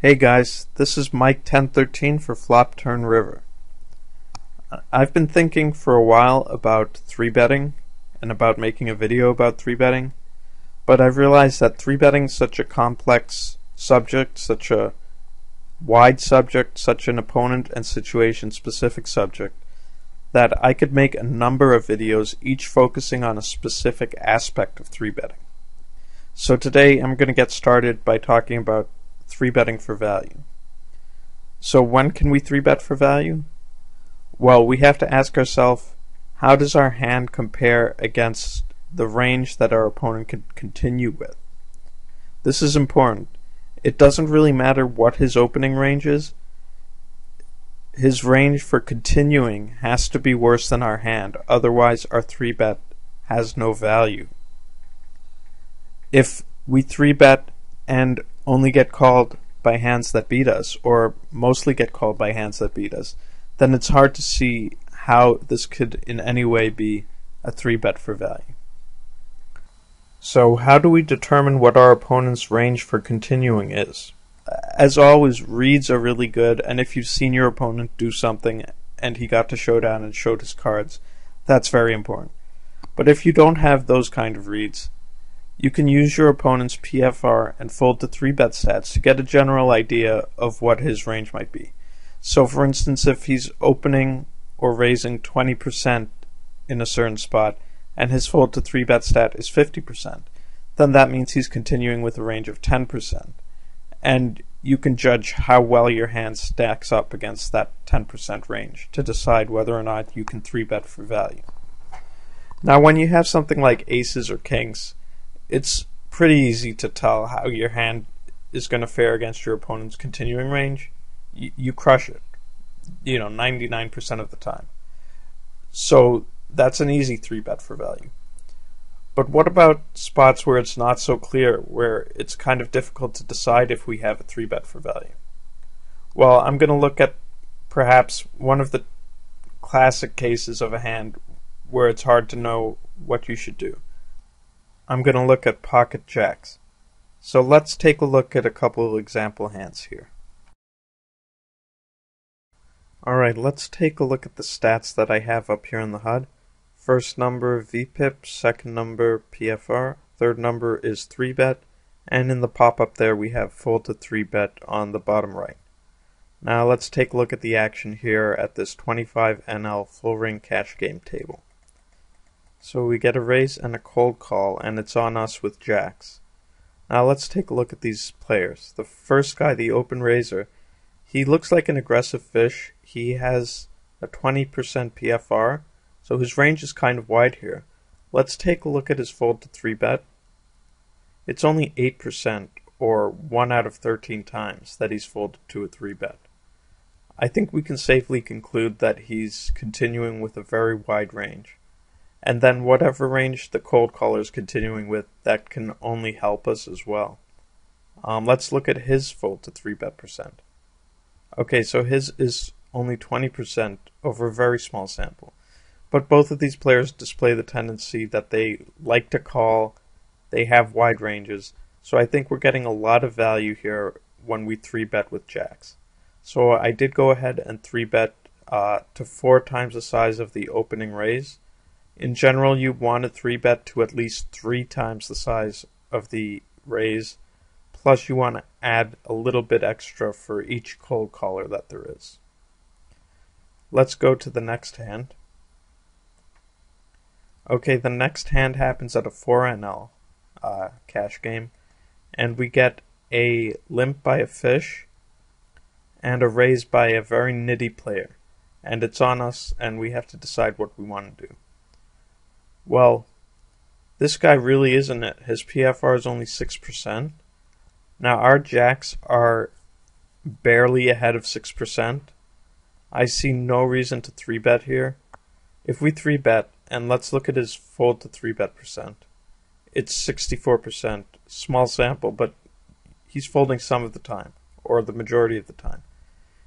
Hey guys, this is Mike 1013 for FlopTurnRiver. I've been thinking for a while about 3-betting and about making a video about 3-betting, but I've realized that 3-betting is such a complex subject, such a wide subject, such an opponent and situation specific subject, that I could make a number of videos each focusing on a specific aspect of 3-betting. So today I'm going to get started by talking about 3-betting for value. So when can we 3-bet for value? Well, we have to ask ourselves, how does our hand compare against the range that our opponent can continue with? This is important. It doesn't really matter what his opening range is. His range for continuing has to be worse than our hand, otherwise our 3-bet has no value. If we 3-bet and only get called by hands that beat us, or mostly get called by hands that beat us, then it's hard to see how this could in any way be a 3-bet for value. So how do we determine what our opponent's range for continuing is? As always, reads are really good, and if you've seen your opponent do something and he got to showdown and showed his cards, that's very important. But if you don't have those kind of reads, you can use your opponent's PFR and fold to 3-bet stats to get a general idea of what his range might be. So for instance, if he's opening or raising 20% in a certain spot and his fold to 3-bet stat is 50%, then that means he's continuing with a range of 10%. And you can judge how well your hand stacks up against that 10% range to decide whether or not you can 3-bet for value. Now when you have something like aces or kings, it's pretty easy to tell how your hand is going to fare against your opponent's continuing range. You crush it, 99% of the time. So that's an easy 3-bet for value. But what about spots where it's not so clear, where it's kind of difficult to decide if we have a 3-bet for value? Well, I'm going to look at perhaps one of the classic cases of a hand where it's hard to know what you should do. I'm going to look at pocket jacks. So let's take a look at a couple of example hands here. Alright, let's take a look at the stats that I have up here in the HUD. First number VPIP, second number PFR, third number is 3-bet, and in the pop-up there we have fold to 3-bet on the bottom right. Now let's take a look at the action here at this 25 NL full ring cash game table. So we get a raise and a cold call, and it's on us with jacks. Now let's take a look at these players. The first guy, the open raiser, he looks like an aggressive fish. He has a 20% PFR, so his range is kind of wide here. Let's take a look at his fold to 3-bet. It's only 8%, or 1 out of 13 times, that he's folded to a 3-bet. I think we can safely conclude that he's continuing with a very wide range. And then whatever range the cold caller is continuing with, that can only help us as well. Let's look at his fold to 3-bet percent. Okay, so his is only 20% over a very small sample. But both of these players display the tendency that they like to call, they have wide ranges, so I think we're getting a lot of value here when we 3-bet with jacks. So I did go ahead and 3-bet to 4 times the size of the opening raise. In general, you want to 3-bet to at least 3 times the size of the raise, plus you want to add a little bit extra for each cold caller that there is. Let's go to the next hand. Okay, the next hand happens at a 4NL cash game, and we get a limp by a fish and a raise by a very nitty player, and it's on us, and we have to decide what we want to do. Well, this guy really isn't it. His PFR is only 6%. Now our jacks are barely ahead of 6%. I see no reason to 3-bet here. If we 3-bet, and let's look at his fold to 3-bet percent, it's 64%. Small sample, but he's folding some of the time, or the majority of the time.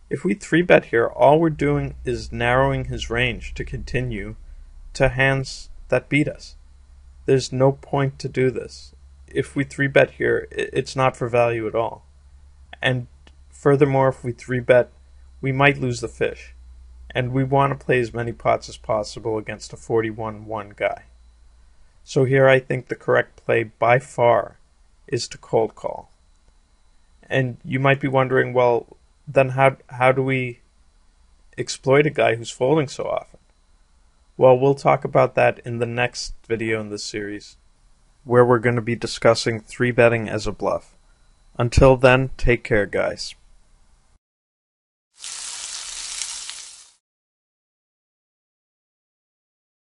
If we 3-bet here, all we're doing is narrowing his range to continue to hands that beat us. There's no point to do this. If we 3-bet here, it's not for value at all. And Furthermore, if we 3-bet, we might lose the fish, and we want to play as many pots as possible against a 41-1 guy. So here I think the correct play by far is to cold call. And you might be wondering, well, then how do we exploit a guy who's folding so often? Well, we'll talk about that in the next video in this series, where we're going to be discussing 3-betting as a bluff. Until then, take care, guys.